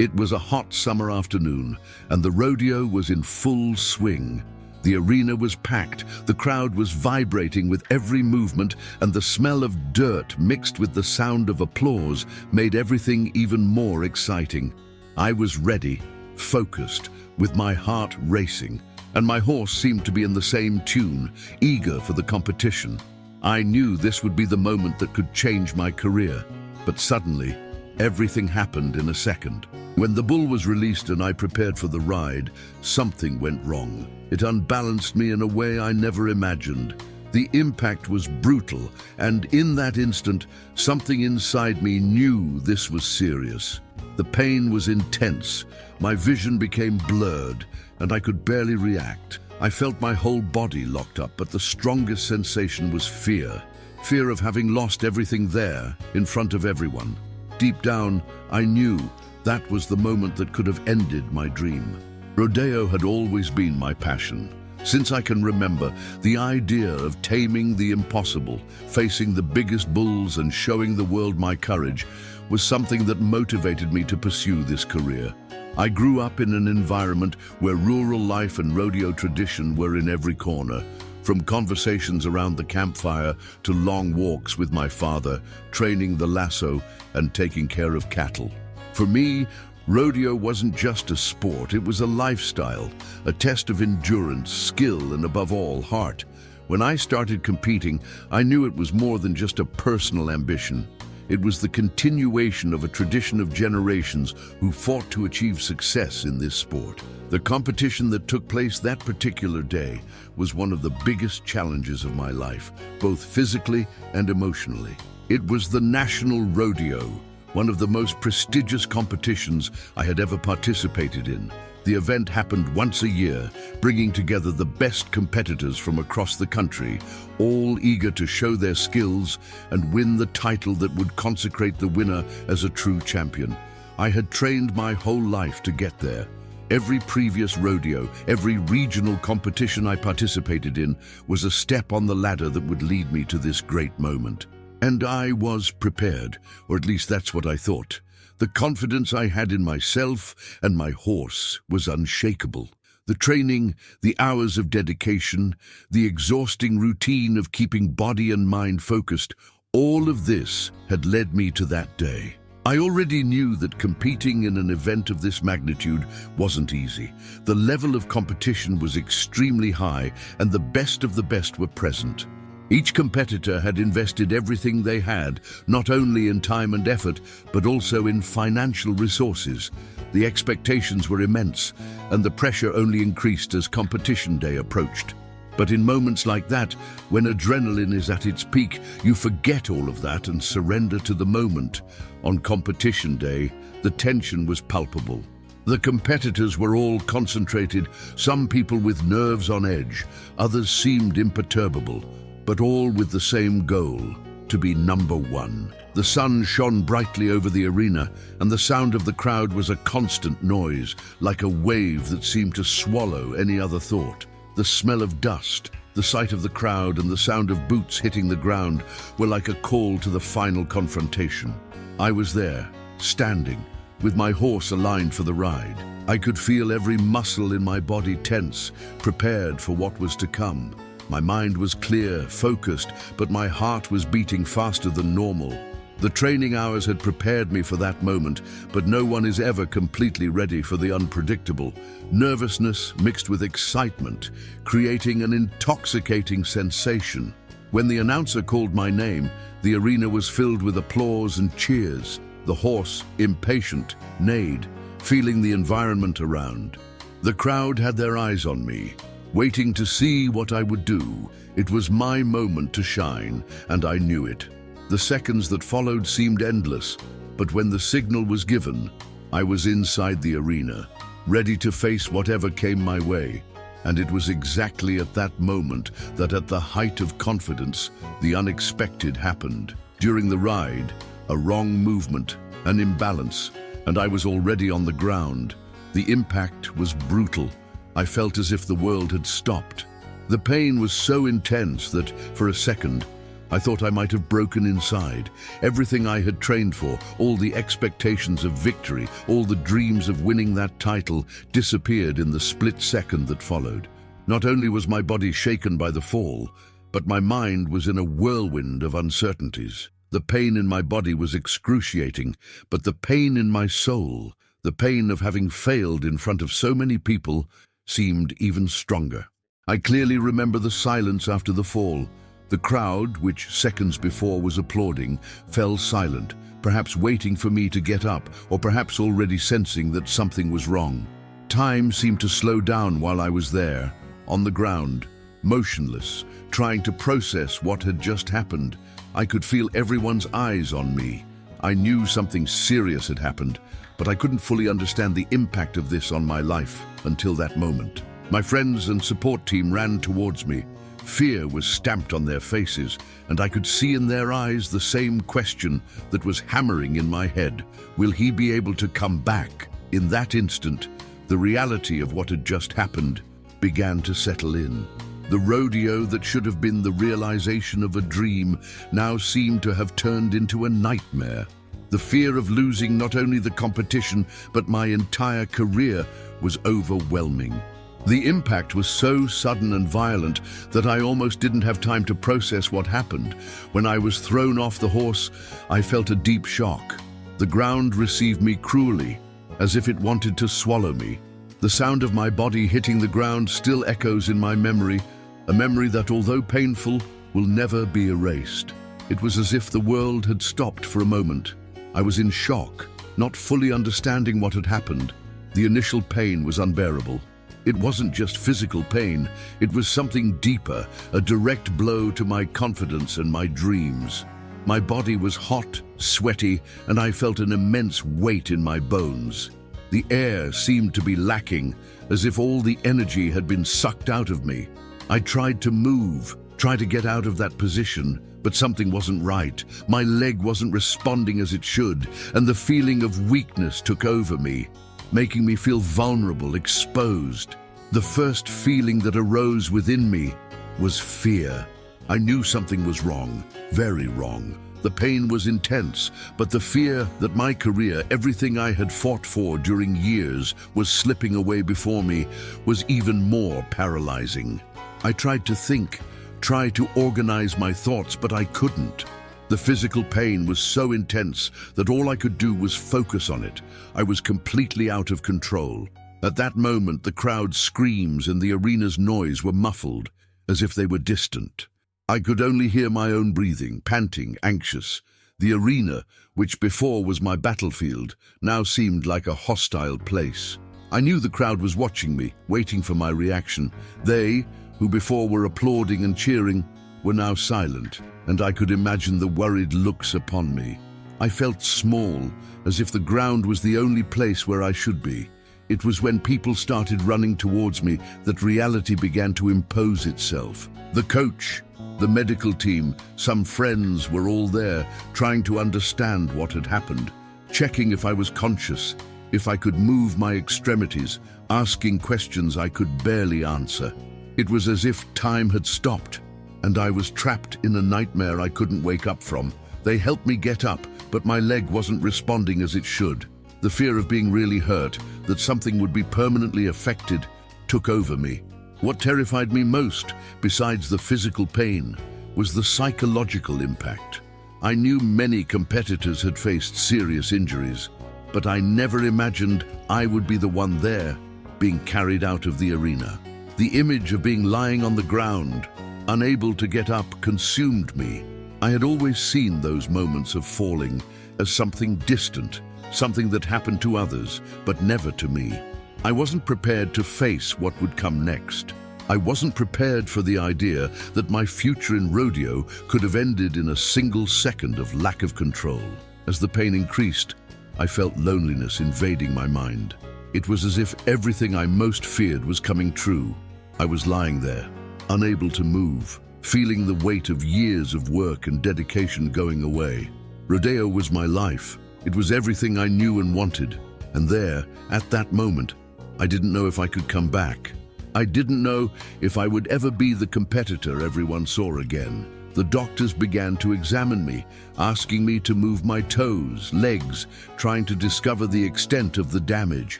It was a hot summer afternoon, and the rodeo was in full swing. The arena was packed, the crowd was vibrating with every movement, and the smell of dirt mixed with the sound of applause made everything even more exciting. I was ready, focused, with my heart racing, and my horse seemed to be in the same tune, eager for the competition. I knew this would be the moment that could change my career, but suddenly, everything happened in a second. When the bull was released and I prepared for the ride, something went wrong. It unbalanced me in a way I never imagined. The impact was brutal, and in that instant, something inside me knew this was serious. The pain was intense, my vision became blurred, and I could barely react. I felt my whole body locked up, but the strongest sensation was fear. Fear of having lost everything there, in front of everyone. Deep down, I knew that was the moment that could have ended my dream. Rodeo had always been my passion. Since I can remember, the idea of taming the impossible, facing the biggest bulls and showing the world my courage, was something that motivated me to pursue this career. I grew up in an environment where rural life and rodeo tradition were in every corner. From conversations around the campfire to long walks with my father, training the lasso and taking care of cattle. For me, rodeo wasn't just a sport, it was a lifestyle, a test of endurance, skill, and above all, heart. When I started competing, I knew it was more than just a personal ambition. It was the continuation of a tradition of generations who fought to achieve success in this sport. The competition that took place that particular day was one of the biggest challenges of my life, both physically and emotionally. It was the National Rodeo, one of the most prestigious competitions I had ever participated in. The event happened once a year, bringing together the best competitors from across the country, all eager to show their skills and win the title that would consecrate the winner as a true champion. I had trained my whole life to get there. Every previous rodeo, every regional competition I participated in was a step on the ladder that would lead me to this great moment. And I was prepared, or at least that's what I thought. The confidence I had in myself and my horse was unshakable. The training, the hours of dedication, the exhausting routine of keeping body and mind focused, all of this had led me to that day. I already knew that competing in an event of this magnitude wasn't easy. The level of competition was extremely high, and the best of the best were present. Each competitor had invested everything they had, not only in time and effort, but also in financial resources. The expectations were immense, and the pressure only increased as competition day approached. But in moments like that, when adrenaline is at its peak, you forget all of that and surrender to the moment. On competition day, the tension was palpable. The competitors were all concentrated, some people with nerves on edge, others seemed imperturbable, but all with the same goal, to be number one. The sun shone brightly over the arena, and the sound of the crowd was a constant noise, like a wave that seemed to swallow any other thought. The smell of dust, the sight of the crowd, and the sound of boots hitting the ground were like a call to the final confrontation. I was there, standing, with my horse aligned for the ride. I could feel every muscle in my body tense, prepared for what was to come. My mind was clear, focused, but my heart was beating faster than normal. The training hours had prepared me for that moment, but no one is ever completely ready for the unpredictable. Nervousness mixed with excitement, creating an intoxicating sensation. When the announcer called my name, the arena was filled with applause and cheers. The horse, impatient, neighed, feeling the environment around. The crowd had their eyes on me, waiting to see what I would do. It was my moment to shine, and I knew it. The seconds that followed seemed endless, but when the signal was given, I was inside the arena, ready to face whatever came my way. And it was exactly at that moment that, at the height of confidence, the unexpected happened. During the ride, a wrong movement, an imbalance, and I was already on the ground. The impact was brutal. I felt as if the world had stopped. The pain was so intense that, for a second, I thought I might have broken inside. Everything I had trained for, all the expectations of victory, all the dreams of winning that title, disappeared in the split second that followed. Not only was my body shaken by the fall, but my mind was in a whirlwind of uncertainties. The pain in my body was excruciating, but the pain in my soul, the pain of having failed in front of so many people, seemed even stronger. I clearly remember the silence after the fall. The crowd, which seconds before was applauding, fell silent, perhaps waiting for me to get up, or perhaps already sensing that something was wrong. Time seemed to slow down while I was there, on the ground, motionless, trying to process what had just happened. I could feel everyone's eyes on me. I knew something serious had happened, but I couldn't fully understand the impact of this on my life until that moment. My friends and support team ran towards me. Fear was stamped on their faces, and I could see in their eyes the same question that was hammering in my head. Will he be able to come back? In that instant, the reality of what had just happened began to settle in. The rodeo that should have been the realization of a dream now seemed to have turned into a nightmare. The fear of losing not only the competition, but my entire career was overwhelming. The impact was so sudden and violent that I almost didn't have time to process what happened. When I was thrown off the horse, I felt a deep shock. The ground received me cruelly, as if it wanted to swallow me. The sound of my body hitting the ground still echoes in my memory, a memory that, although painful, will never be erased. It was as if the world had stopped for a moment. I was in shock, not fully understanding what had happened. The initial pain was unbearable. It wasn't just physical pain, it was something deeper, a direct blow to my confidence and my dreams. My body was hot, sweaty, and I felt an immense weight in my bones. The air seemed to be lacking, as if all the energy had been sucked out of me. I tried to move, tried to get out of that position, but something wasn't right. My leg wasn't responding as it should, and the feeling of weakness took over me, making me feel vulnerable, exposed. The first feeling that arose within me was fear. I knew something was wrong, very wrong. The pain was intense, but the fear that my career, everything I had fought for during years, was slipping away before me was even more paralyzing. I tried to think, tried to organize my thoughts, but I couldn't. The physical pain was so intense that all I could do was focus on it. I was completely out of control. At that moment, the crowd's screams and the arena's noise were muffled, as if they were distant. I could only hear my own breathing, panting, anxious. The arena, which before was my battlefield, now seemed like a hostile place. I knew the crowd was watching me, waiting for my reaction. They, who before were applauding and cheering, were now silent, and I could imagine the worried looks upon me. I felt small, as if the ground was the only place where I should be. It was when people started running towards me that reality began to impose itself. The coach, the medical team, some friends were all there, trying to understand what had happened, checking if I was conscious, if I could move my extremities, asking questions I could barely answer. It was as if time had stopped, and I was trapped in a nightmare I couldn't wake up from. They helped me get up, but my leg wasn't responding as it should. The fear of being really hurt, that something would be permanently affected, took over me. What terrified me most, besides the physical pain, was the psychological impact. I knew many competitors had faced serious injuries, but I never imagined I would be the one there, being carried out of the arena. The image of being lying on the ground, unable to get up, consumed me. I had always seen those moments of falling as something distant, something that happened to others, but never to me. I wasn't prepared to face what would come next. I wasn't prepared for the idea that my future in rodeo could have ended in a single second of lack of control. As the pain increased, I felt loneliness invading my mind. It was as if everything I most feared was coming true. I was lying there, unable to move, feeling the weight of years of work and dedication going away. Rodeo was my life. It was everything I knew and wanted. And there, at that moment, I didn't know if I could come back. I didn't know if I would ever be the competitor everyone saw again. The doctors began to examine me, asking me to move my toes, legs, trying to discover the extent of the damage.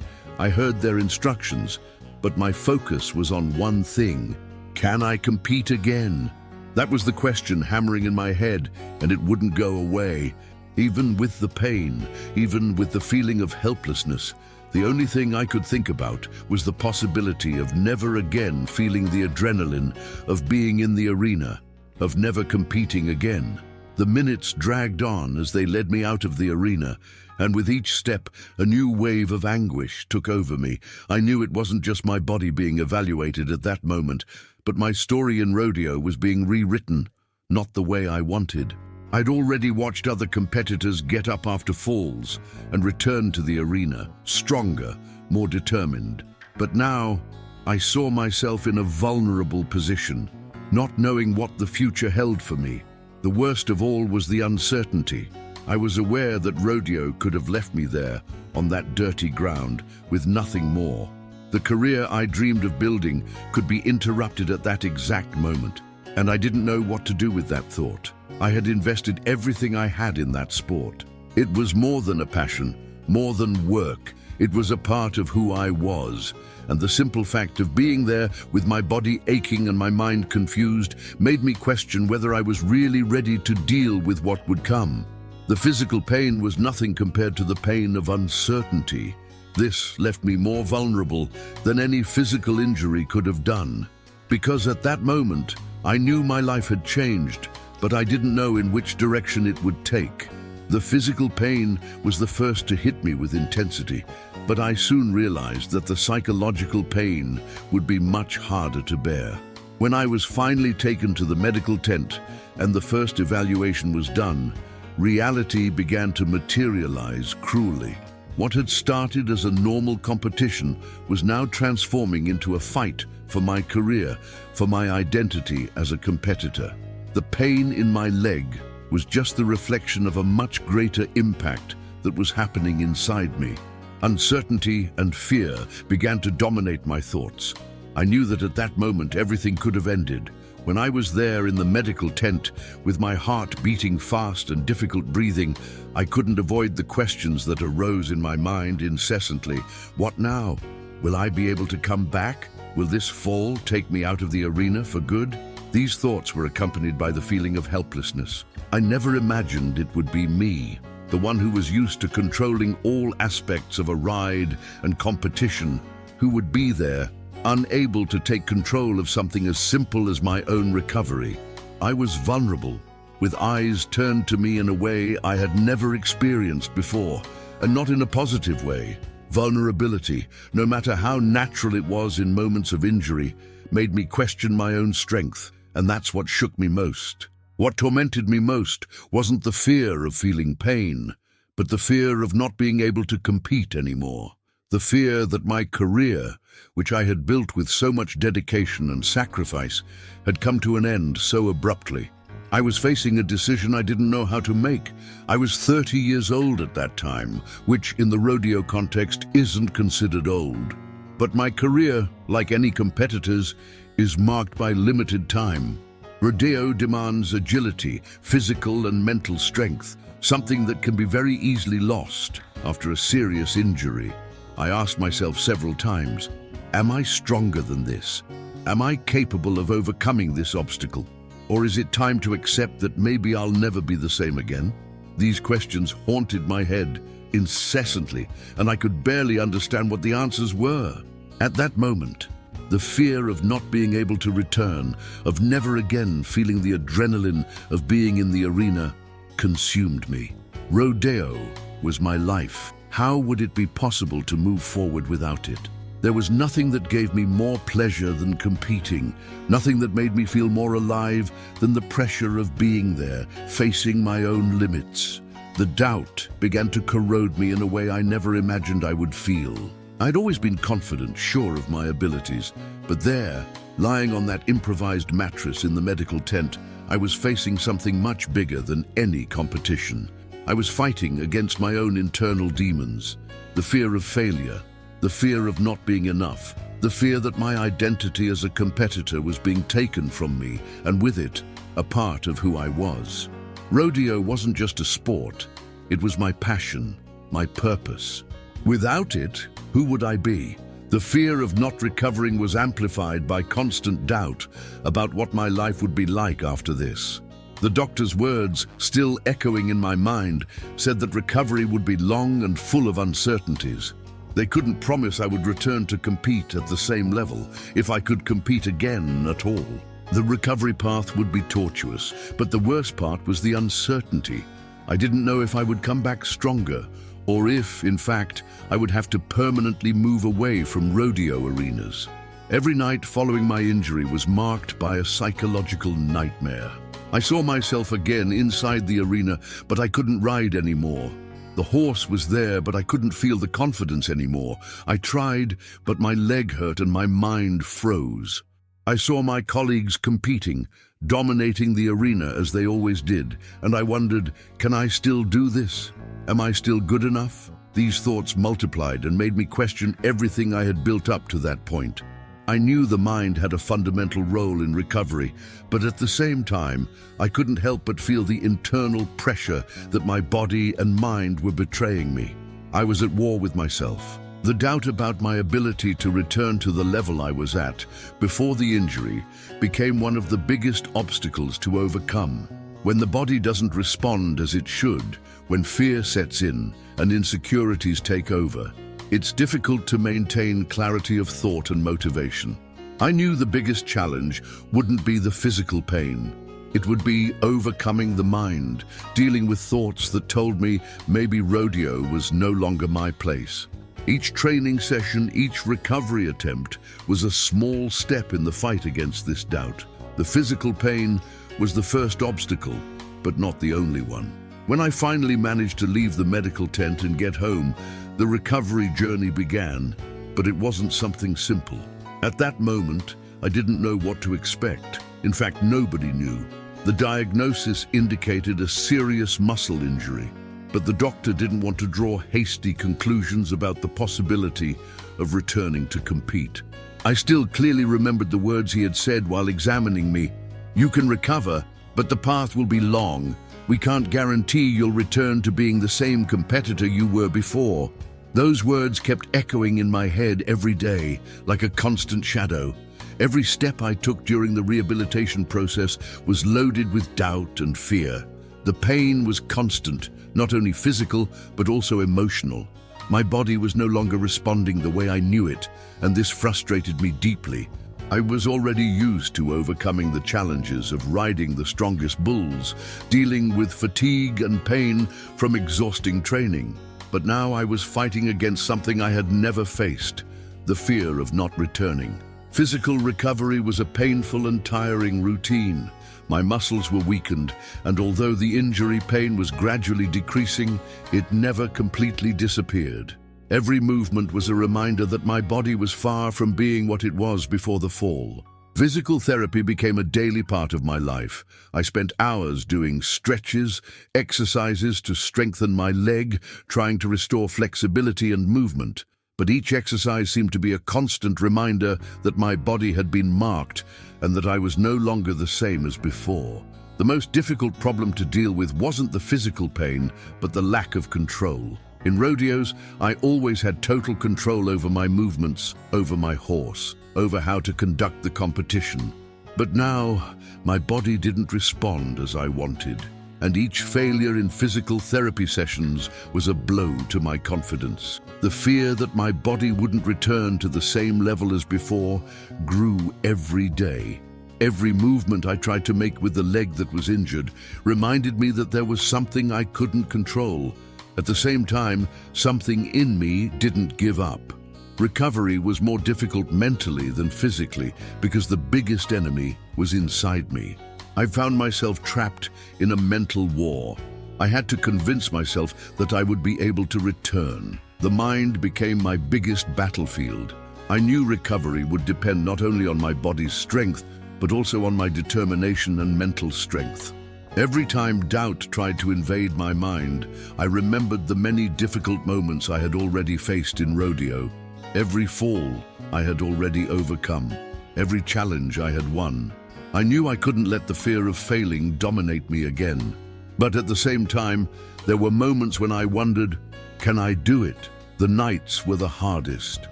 I heard their instructions, but my focus was on one thing. Can I compete again? That was the question hammering in my head, and it wouldn't go away. Even with the pain, even with the feeling of helplessness, the only thing I could think about was the possibility of never again feeling the adrenaline of being in the arena, of never competing again. The minutes dragged on as they led me out of the arena, and with each step, a new wave of anguish took over me. I knew it wasn't just my body being evaluated at that moment, but my story in rodeo was being rewritten, not the way I wanted. I'd already watched other competitors get up after falls and return to the arena, stronger, more determined. But now, I saw myself in a vulnerable position, not knowing what the future held for me. The worst of all was the uncertainty. I was aware that rodeo could have left me there, on that dirty ground, with nothing more. The career I dreamed of building could be interrupted at that exact moment, and I didn't know what to do with that thought. I had invested everything I had in that sport. It was more than a passion, more than work. It was a part of who I was, and the simple fact of being there with my body aching and my mind confused made me question whether I was really ready to deal with what would come. The physical pain was nothing compared to the pain of uncertainty. This left me more vulnerable than any physical injury could have done. Because at that moment, I knew my life had changed, but I didn't know in which direction it would take. The physical pain was the first to hit me with intensity, but I soon realized that the psychological pain would be much harder to bear. When I was finally taken to the medical tent and the first evaluation was done, reality began to materialize cruelly. What had started as a normal competition was now transforming into a fight for my career, for my identity as a competitor. The pain in my leg was just the reflection of a much greater impact that was happening inside me. Uncertainty and fear began to dominate my thoughts. I knew that at that moment everything could have ended. When I was there in the medical tent, with my heart beating fast and difficult breathing, I couldn't avoid the questions that arose in my mind incessantly. What now? Will I be able to come back? Will this fall take me out of the arena for good? These thoughts were accompanied by the feeling of helplessness. I never imagined it would be me, the one who was used to controlling all aspects of a ride and competition, who would be there, unable to take control of something as simple as my own recovery. I was vulnerable, with eyes turned to me in a way I had never experienced before, and not in a positive way. Vulnerability, no matter how natural it was in moments of injury, made me question my own strength, and that's what shook me most. What tormented me most wasn't the fear of feeling pain, but the fear of not being able to compete anymore. The fear that my career, which I had built with so much dedication and sacrifice, had come to an end so abruptly. I was facing a decision I didn't know how to make. I was 30 years old at that time, which in the rodeo context isn't considered old. But my career, like any competitor's, is marked by limited time. Rodeo demands agility, physical and mental strength, something that can be very easily lost after a serious injury. I asked myself several times, am I stronger than this? Am I capable of overcoming this obstacle? Or is it time to accept that maybe I'll never be the same again? These questions haunted my head incessantly, and I could barely understand what the answers were. At that moment, the fear of not being able to return, of never again feeling the adrenaline of being in the arena, consumed me. Rodeo was my life. How would it be possible to move forward without it? There was nothing that gave me more pleasure than competing, nothing that made me feel more alive than the pressure of being there, facing my own limits. The doubt began to corrode me in a way I never imagined I would feel. I'd always been confident, sure of my abilities, but there, lying on that improvised mattress in the medical tent, I was facing something much bigger than any competition. I was fighting against my own internal demons, the fear of failure, the fear of not being enough, the fear that my identity as a competitor was being taken from me, and with it, a part of who I was. Rodeo wasn't just a sport, it was my passion, my purpose. Without it, who would I be? The fear of not recovering was amplified by constant doubt about what my life would be like after this. The doctor's words, still echoing in my mind, said that recovery would be long and full of uncertainties. They couldn't promise I would return to compete at the same level, if I could compete again at all. The recovery path would be tortuous, but the worst part was the uncertainty. I didn't know if I would come back stronger, or if, in fact, I would have to permanently move away from rodeo arenas. Every night following my injury was marked by a psychological nightmare. I saw myself again inside the arena, but I couldn't ride anymore. The horse was there, but I couldn't feel the confidence anymore. I tried, but my leg hurt and my mind froze. I saw my colleagues competing, dominating the arena as they always did, and I wondered, can I still do this? Am I still good enough? These thoughts multiplied and made me question everything I had built up to that point. I knew the mind had a fundamental role in recovery, but at the same time, I couldn't help but feel the internal pressure that my body and mind were betraying me. I was at war with myself. The doubt about my ability to return to the level I was at before the injury became one of the biggest obstacles to overcome. When the body doesn't respond as it should, when fear sets in and insecurities take over, it's difficult to maintain clarity of thought and motivation. I knew the biggest challenge wouldn't be the physical pain. It would be overcoming the mind, dealing with thoughts that told me maybe rodeo was no longer my place. Each training session, each recovery attempt was a small step in the fight against this doubt. The physical pain was the first obstacle, but not the only one. When I finally managed to leave the medical tent and get home, the recovery journey began, but it wasn't something simple. At that moment, I didn't know what to expect. In fact, nobody knew. The diagnosis indicated a serious muscle injury, but the doctor didn't want to draw hasty conclusions about the possibility of returning to compete. I still clearly remembered the words he had said while examining me. "You can recover, but the path will be long. We can't guarantee you'll return to being the same competitor you were before." Those words kept echoing in my head every day, like a constant shadow. Every step I took during the rehabilitation process was loaded with doubt and fear. The pain was constant, not only physical, but also emotional. My body was no longer responding the way I knew it, and this frustrated me deeply. I was already used to overcoming the challenges of riding the strongest bulls, dealing with fatigue and pain from exhausting training. But now I was fighting against something I had never faced, the fear of not returning. Physical recovery was a painful and tiring routine. My muscles were weakened, and although the injury pain was gradually decreasing, it never completely disappeared. Every movement was a reminder that my body was far from being what it was before the fall. Physical therapy became a daily part of my life. I spent hours doing stretches, exercises to strengthen my leg, trying to restore flexibility and movement. But each exercise seemed to be a constant reminder that my body had been marked and that I was no longer the same as before. The most difficult problem to deal with wasn't the physical pain, but the lack of control. In rodeos, I always had total control over my movements, over my horse, over how to conduct the competition. But now, my body didn't respond as I wanted, and each failure in physical therapy sessions was a blow to my confidence. The fear that my body wouldn't return to the same level as before grew every day. Every movement I tried to make with the leg that was injured reminded me that there was something I couldn't control. At the same time, something in me didn't give up. Recovery was more difficult mentally than physically because the biggest enemy was inside me. I found myself trapped in a mental war. I had to convince myself that I would be able to return. The mind became my biggest battlefield. I knew recovery would depend not only on my body's strength, but also on my determination and mental strength. Every time doubt tried to invade my mind, I remembered the many difficult moments I had already faced in rodeo. Every fall I had already overcome. Every challenge I had won. I knew I couldn't let the fear of failing dominate me again. But at the same time, there were moments when I wondered, can I do it? The nights were the hardest.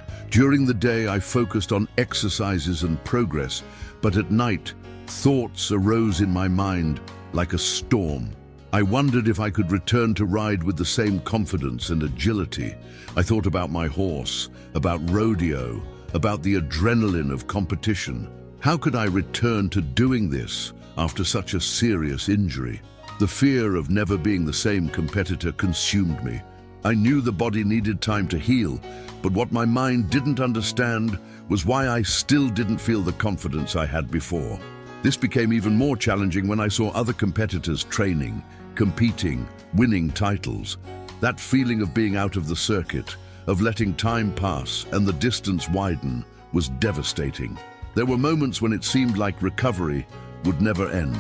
During the day, I focused on exercises and progress, but at night, thoughts arose in my mind like a storm. I wondered if I could return to ride with the same confidence and agility. I thought about my horse, about rodeo, about the adrenaline of competition. How could I return to doing this after such a serious injury? The fear of never being the same competitor consumed me. I knew the body needed time to heal, but what my mind didn't understand was why I still didn't feel the confidence I had before. This became even more challenging when I saw other competitors training, competing, winning titles. That feeling of being out of the circuit, of letting time pass and the distance widen, was devastating. There were moments when it seemed like recovery would never end.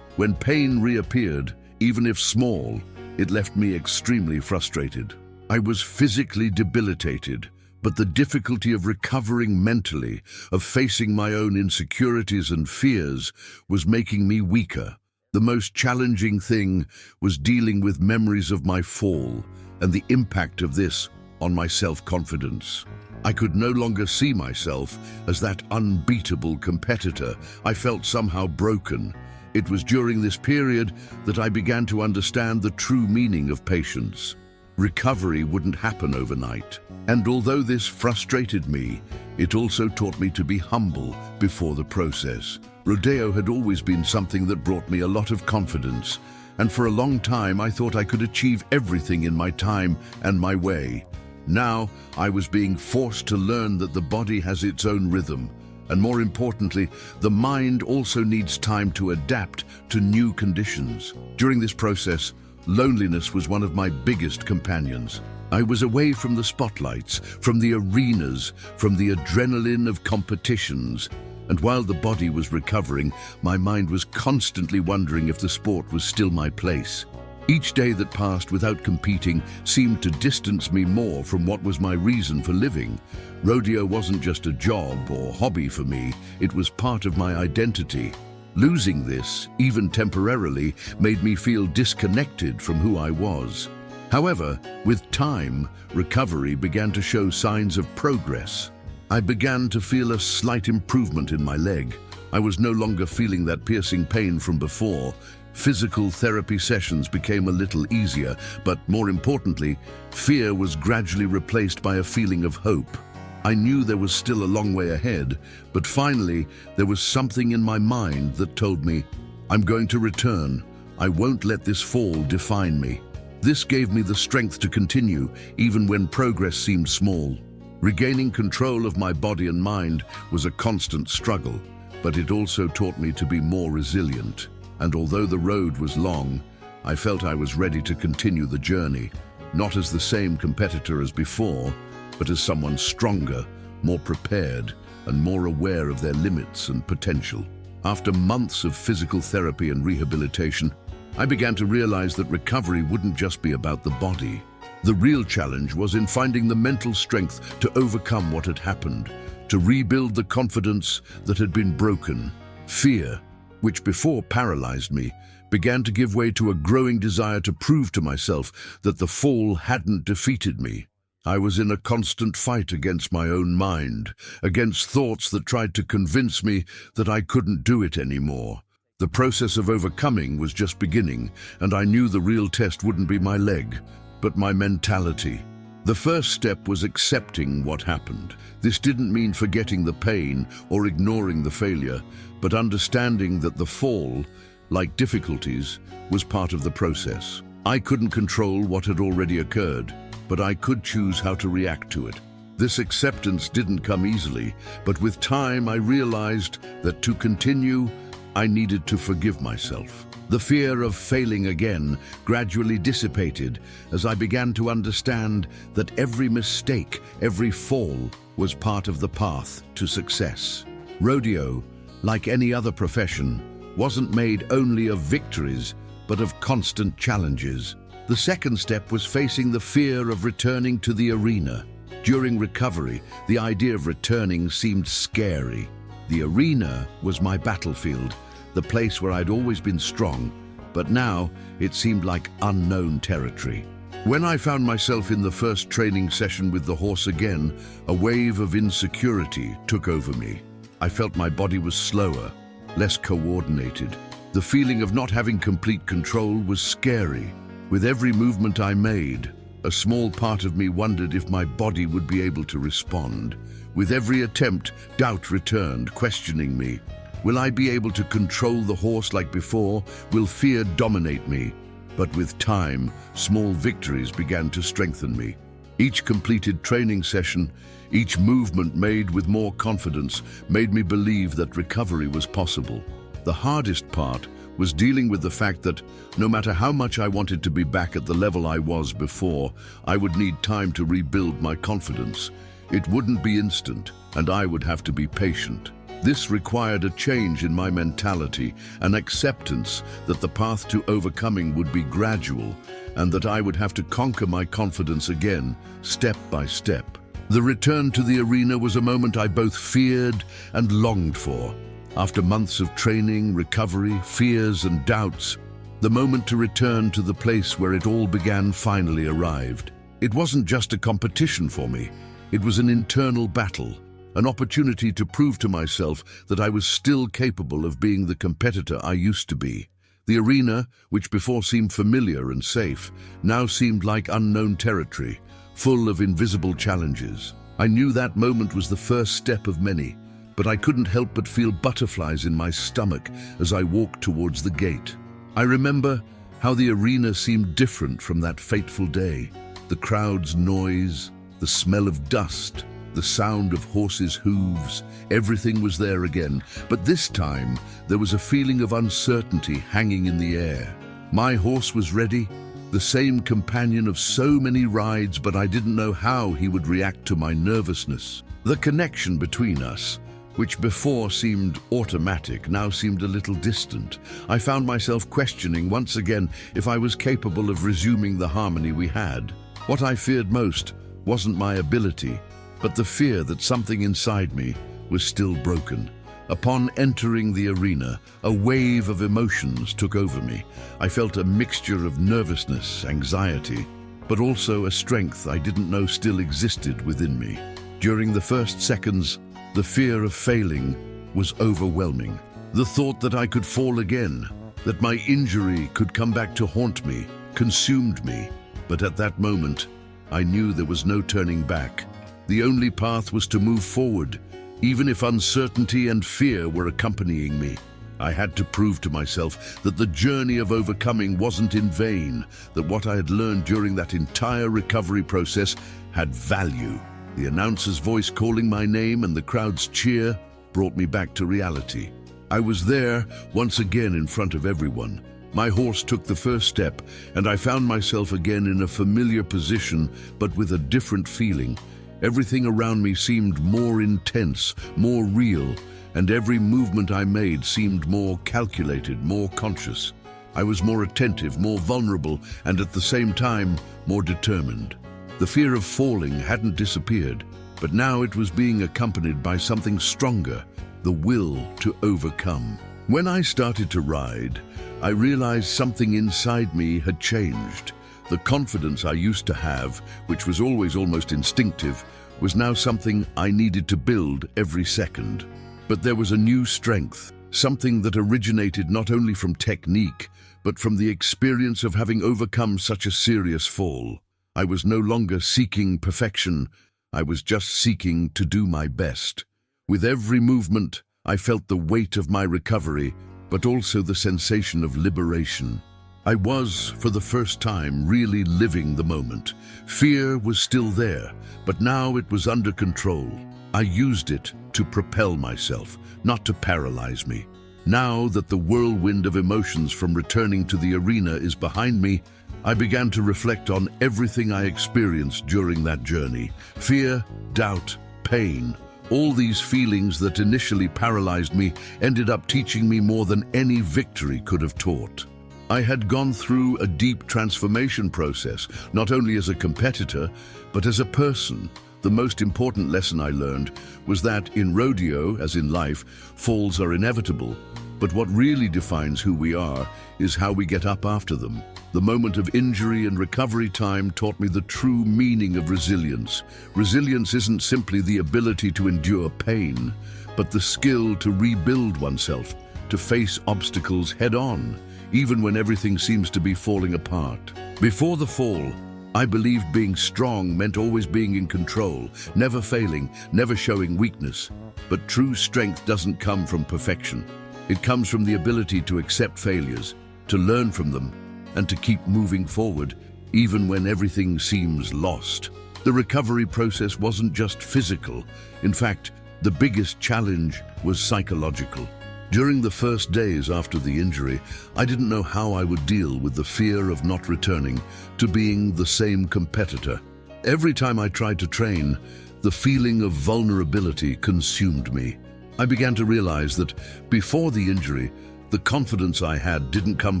When pain reappeared, even if small, it left me extremely frustrated. I was physically debilitated, but the difficulty of recovering mentally, of facing my own insecurities and fears, was making me weaker. The most challenging thing was dealing with memories of my fall and the impact of this on my self-confidence. I could no longer see myself as that unbeatable competitor. I felt somehow broken. It was during this period that I began to understand the true meaning of patience. Recovery wouldn't happen overnight. And although this frustrated me, it also taught me to be humble before the process. Rodeo had always been something that brought me a lot of confidence, and for a long time I thought I could achieve everything in my time and my way. Now I was being forced to learn that the body has its own rhythm, and more importantly, the mind also needs time to adapt to new conditions. During this process, loneliness was one of my biggest companions. I was away from the spotlights, from the arenas, from the adrenaline of competitions, and while the body was recovering, my mind was constantly wondering if the sport was still my place. Each day that passed without competing seemed to distance me more from what was my reason for living. Rodeo wasn't just a job or hobby for me, it was part of my identity. Losing this, even temporarily, made me feel disconnected from who I was. However, with time, recovery began to show signs of progress. I began to feel a slight improvement in my leg. I was no longer feeling that piercing pain from before. Physical therapy sessions became a little easier, but more importantly, fear was gradually replaced by a feeling of hope. I knew there was still a long way ahead, but finally, there was something in my mind that told me, I'm going to return. I won't let this fall define me. This gave me the strength to continue, even when progress seemed small. Regaining control of my body and mind was a constant struggle, but it also taught me to be more resilient. And although the road was long, I felt I was ready to continue the journey, not as the same competitor as before, but as someone stronger, more prepared, and more aware of their limits and potential. After months of physical therapy and rehabilitation, I began to realize that recovery wouldn't just be about the body. The real challenge was in finding the mental strength to overcome what had happened, to rebuild the confidence that had been broken. Fear, which before paralyzed me, began to give way to a growing desire to prove to myself that the fall hadn't defeated me. I was in a constant fight against my own mind, against thoughts that tried to convince me that I couldn't do it anymore. The process of overcoming was just beginning, and I knew the real test wouldn't be my leg, but my mentality. The first step was accepting what happened. This didn't mean forgetting the pain or ignoring the failure, but understanding that the fall, like difficulties, was part of the process. I couldn't control what had already occurred, but I could choose how to react to it. This acceptance didn't come easily, but with time I realized that to continue, I needed to forgive myself. The fear of failing again gradually dissipated as I began to understand that every mistake, every fall, was part of the path to success. Rodeo, like any other profession, wasn't made only of victories, but of constant challenges. The second step was facing the fear of returning to the arena. During recovery, the idea of returning seemed scary. The arena was my battlefield, the place where I'd always been strong, but now it seemed like unknown territory. When I found myself in the first training session with the horse again, a wave of insecurity took over me. I felt my body was slower, less coordinated. The feeling of not having complete control was scary. With every movement I made, a small part of me wondered if my body would be able to respond. With every attempt, doubt returned, questioning me. Will I be able to control the horse like before? Will fear dominate me? But with time, small victories began to strengthen me. Each completed training session, each movement made with more confidence, made me believe that recovery was possible. The hardest part was dealing with the fact that no matter how much I wanted to be back at the level I was before, I would need time to rebuild my confidence. It wouldn't be instant, and I would have to be patient. This required a change in my mentality, an acceptance that the path to overcoming would be gradual, and that I would have to conquer my confidence again, step by step. The return to the arena was a moment I both feared and longed for. After months of training, recovery, fears and doubts, the moment to return to the place where it all began finally arrived. It wasn't just a competition for me. It was an internal battle, an opportunity to prove to myself that I was still capable of being the competitor I used to be. The arena, which before seemed familiar and safe, now seemed like unknown territory, full of invisible challenges. I knew that moment was the first step of many, but I couldn't help but feel butterflies in my stomach as I walked towards the gate. I remember how the arena seemed different from that fateful day. The crowd's noise, the smell of dust, the sound of horses' hooves, everything was there again. But this time, there was a feeling of uncertainty hanging in the air. My horse was ready, the same companion of so many rides, but I didn't know how he would react to my nervousness. The connection between us, which before seemed automatic, now seemed a little distant. I found myself questioning once again if I was capable of resuming the harmony we had. What I feared most wasn't my ability, but the fear that something inside me was still broken. Upon entering the arena, a wave of emotions took over me. I felt a mixture of nervousness, anxiety, but also a strength I didn't know still existed within me. During the first seconds, the fear of failing was overwhelming. The thought that I could fall again, that my injury could come back to haunt me, consumed me. But at that moment, I knew there was no turning back. The only path was to move forward, even if uncertainty and fear were accompanying me. I had to prove to myself that the journey of overcoming wasn't in vain, that what I had learned during that entire recovery process had value. The announcer's voice calling my name and the crowd's cheer brought me back to reality. I was there once again in front of everyone. My horse took the first step, and I found myself again in a familiar position, but with a different feeling. Everything around me seemed more intense, more real, and every movement I made seemed more calculated, more conscious. I was more attentive, more vulnerable, and at the same time, more determined. The fear of falling hadn't disappeared, but now it was being accompanied by something stronger, the will to overcome. When I started to ride, I realized something inside me had changed. The confidence I used to have, which was always almost instinctive, was now something I needed to build every second. But there was a new strength, something that originated not only from technique, but from the experience of having overcome such a serious fall. I was no longer seeking perfection, I was just seeking to do my best. With every movement, I felt the weight of my recovery, but also the sensation of liberation. I was, for the first time, really living the moment. Fear was still there, but now it was under control. I used it to propel myself, not to paralyze me. Now that the whirlwind of emotions from returning to the arena is behind me, I began to reflect on everything I experienced during that journey. Fear, doubt, pain. All these feelings that initially paralyzed me ended up teaching me more than any victory could have taught. I had gone through a deep transformation process, not only as a competitor, but as a person. The most important lesson I learned was that in rodeo, as in life, falls are inevitable, But what really defines who we are is how we get up after them. The moment of injury and recovery time taught me the true meaning of resilience. Resilience isn't simply the ability to endure pain, but the skill to rebuild oneself, to face obstacles head-on, even when everything seems to be falling apart. Before the fall, I believed being strong meant always being in control, never failing, never showing weakness. But true strength doesn't come from perfection. It comes from the ability to accept failures, to learn from them, and to keep moving forward, even when everything seems lost. The recovery process wasn't just physical. In fact, the biggest challenge was psychological. During the first days after the injury, I didn't know how I would deal with the fear of not returning to being the same competitor. Every time I tried to train, the feeling of vulnerability consumed me. I began to realize that before the injury, the confidence I had didn't come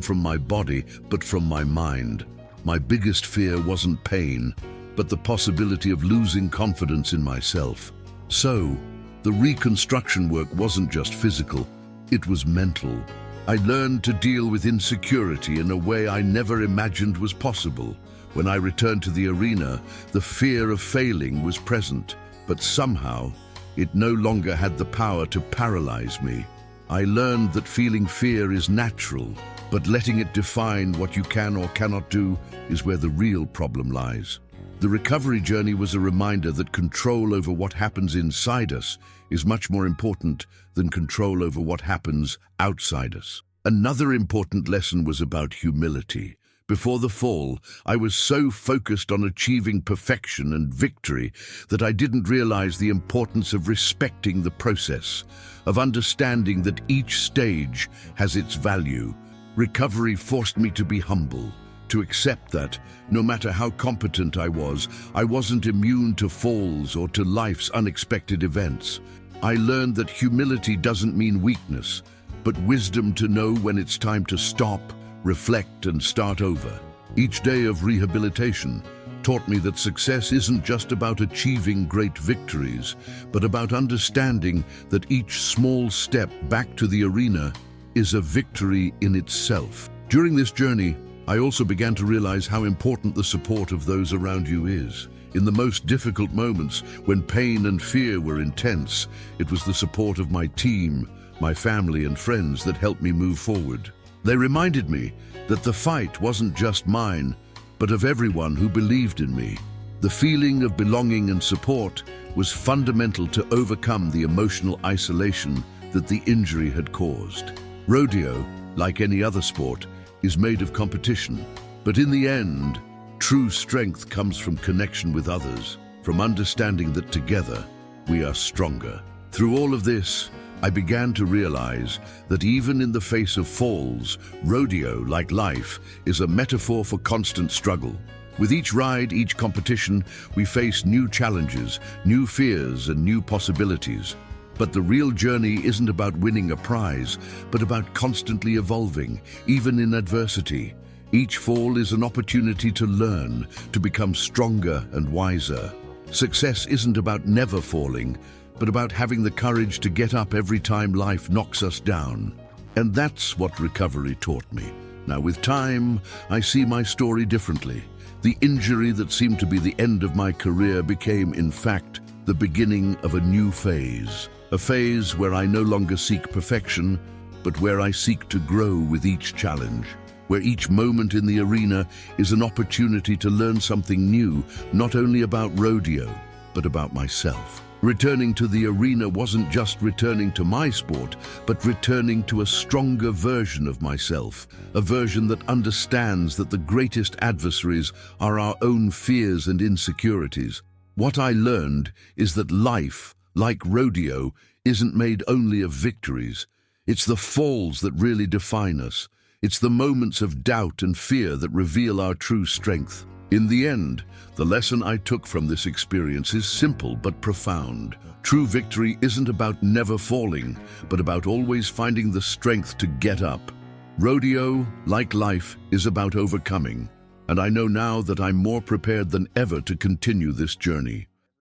from my body, but from my mind. My biggest fear wasn't pain, but the possibility of losing confidence in myself. So, the reconstruction work wasn't just physical, it was mental. I learned to deal with insecurity in a way I never imagined was possible. When I returned to the arena, the fear of failing was present, but somehow, it no longer had the power to paralyze me. I learned that feeling fear is natural, but letting it define what you can or cannot do is where the real problem lies. The recovery journey was a reminder that control over what happens inside us is much more important than control over what happens outside us. Another important lesson was about humility. Before the fall, I was so focused on achieving perfection and victory that I didn't realize the importance of respecting the process, of understanding that each stage has its value. Recovery forced me to be humble, to accept that, no matter how competent I wasn't immune to falls or to life's unexpected events. I learned that humility doesn't mean weakness, but wisdom to know when it's time to stop, reflect, and start over. Each day of rehabilitation taught me that success isn't just about achieving great victories, but about understanding that each small step back to the arena is a victory in itself. During this journey, I also began to realize how important the support of those around you is. In the most difficult moments, when pain and fear were intense, it was the support of my team, my family and friends that helped me move forward. They reminded me that the fight wasn't just mine, but of everyone who believed in me. The feeling of belonging and support was fundamental to overcome the emotional isolation that the injury had caused. Rodeo, like any other sport, is made of competition, but in the end, true strength comes from connection with others, from understanding that together we are stronger. Through all of this, I began to realize that even in the face of falls, rodeo, like life, is a metaphor for constant struggle. With each ride, each competition, we face new challenges, new fears, and new possibilities. But the real journey isn't about winning a prize, but about constantly evolving, even in adversity. Each fall is an opportunity to learn, to become stronger and wiser. Success isn't about never falling, but about having the courage to get up every time life knocks us down. And that's what recovery taught me. Now, with time, I see my story differently. The injury that seemed to be the end of my career became, in fact, the beginning of a new phase. A phase where I no longer seek perfection, but where I seek to grow with each challenge. Where each moment in the arena is an opportunity to learn something new, not only about rodeo, but about myself. Returning to the arena wasn't just returning to my sport, but returning to a stronger version of myself, a version that understands that the greatest adversaries are our own fears and insecurities. What I learned is that life, like rodeo, isn't made only of victories. It's the falls that really define us. It's the moments of doubt and fear that reveal our true strength. In the end, the lesson I took from this experience is simple but profound. True victory isn't about never falling, but about always finding the strength to get up. Rodeo, like life, is about overcoming, and I know now that I'm more prepared than ever to continue this journey.